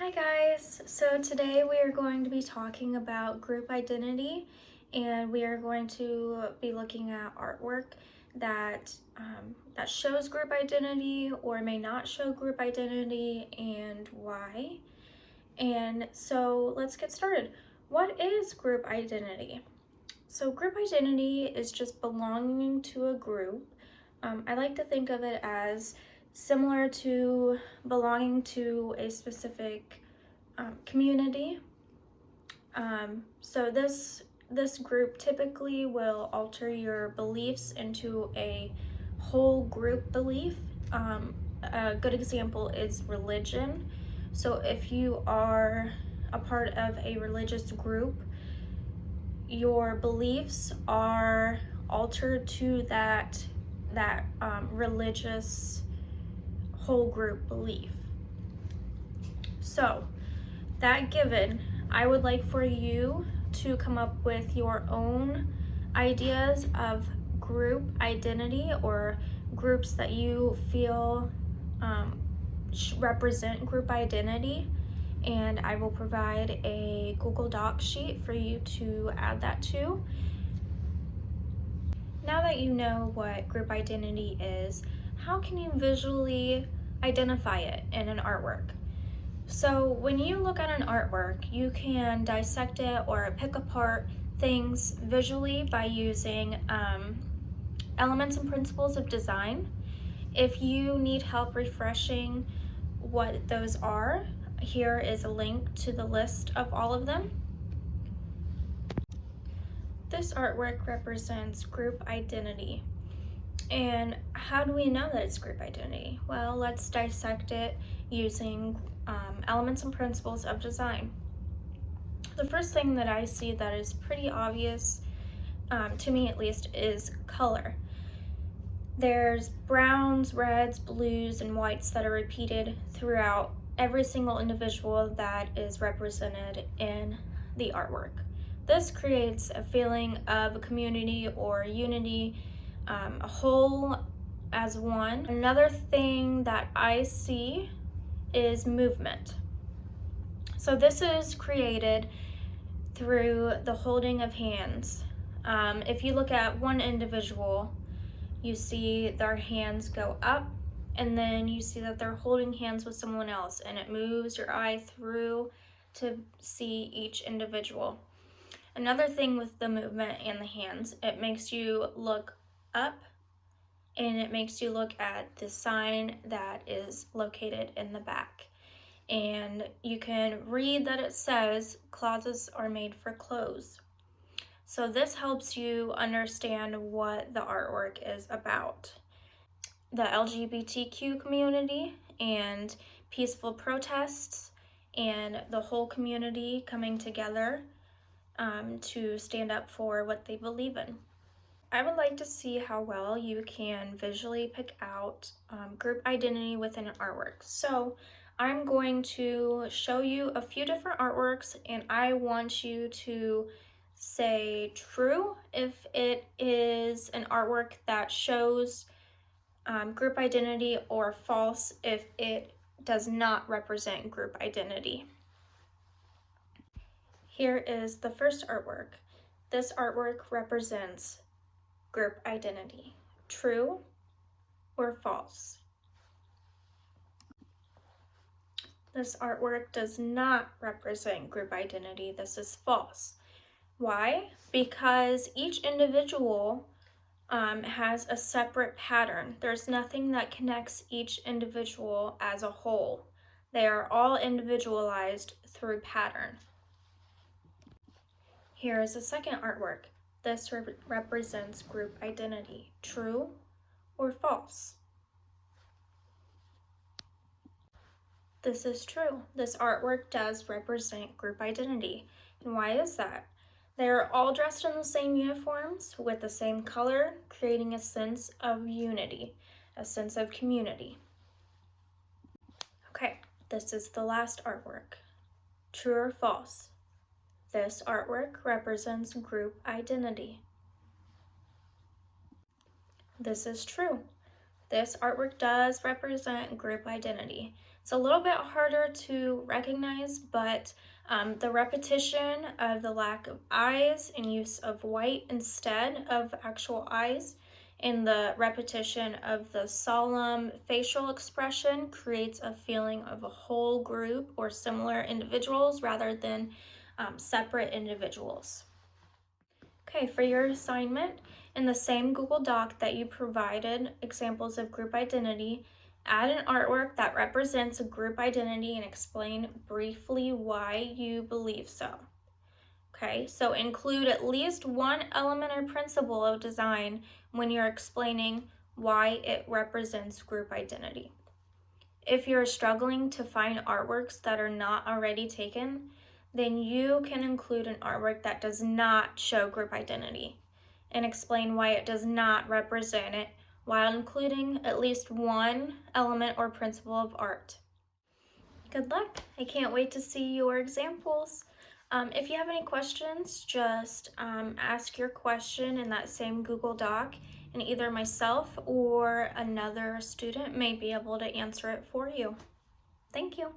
Hi guys! So today we are going to be talking about group identity, and we are going to be looking at artwork that that shows group identity or may not show group identity and why. And so let's get started. What is group identity? So group identity is just belonging to a group. I like to think of it as similar to belonging to a specific community. So this group typically will alter your beliefs into a whole group belief. A good example is religion. So if you are a part of a religious group, your beliefs are altered to that religious whole group belief. So that given, I would like for you to come up with your own ideas of group identity or groups that you feel represent group identity, and I will provide a Google Docs sheet for you to add that to. Now that you know what group identity is, how can you visually identify it in an artwork? So when you look at an artwork, you can dissect it or pick apart things visually by using elements and principles of design. If you need help refreshing what those are, here is a link to the list of all of them. This artwork represents group identity. And how do we know that it's group identity? Well, let's dissect it using elements and principles of design. The first thing that I see that is pretty obvious, to me at least, is color. There's browns, reds, blues, and whites that are repeated throughout every single individual that is represented in the artwork. This creates a feeling of a community or unity, a whole as one. Another thing that I see is movement. So this is created through the holding of hands. If you look at one individual, you see their hands go up, and then you see that they're holding hands with someone else, and it moves your eye through to see each individual. Another thing with the movement and the hands, it makes you look up, and it makes you look at the sign that is located in the back. And you can read that it says closets are made for clothes. So this helps you understand what the artwork is about. The LGBTQ community and peaceful protests and the whole community coming together to stand up for what they believe in. I would like to see how well you can visually pick out group identity within an artwork. So I'm going to show you a few different artworks, and I want you to say true if it is an artwork that shows group identity, or false if it does not represent group identity. Here is the first artwork. This artwork represents group identity. True or false? This artwork does not represent group identity. This is false. Why? Because each individual has a separate pattern. There's nothing that connects each individual as a whole. They are all individualized through pattern. Here is the second artwork. This represents group identity. True or false? This is true. This artwork does represent group identity. And why is that? They're all dressed in the same uniforms with the same color, creating a sense of unity, a sense of community. Okay, this is the last artwork. True or false? This artwork represents group identity. This is true. This artwork does represent group identity. It's a little bit harder to recognize, but the repetition of the lack of eyes and use of white instead of actual eyes, and the repetition of the solemn facial expression creates a feeling of a whole group or similar individuals rather than separate individuals. Okay, for your assignment, in the same Google Doc that you provided examples of group identity, add an artwork that represents a group identity and explain briefly why you believe so. Okay, so include at least one element or principle of design when you're explaining why it represents group identity. If you're struggling to find artworks that are not already taken, then you can include an artwork that does not show group identity and explain why it does not represent it while including at least one element or principle of art. Good luck! I can't wait to see your examples. If you have any questions, just ask your question in that same Google Doc, and either myself or another student may be able to answer it for you. Thank you.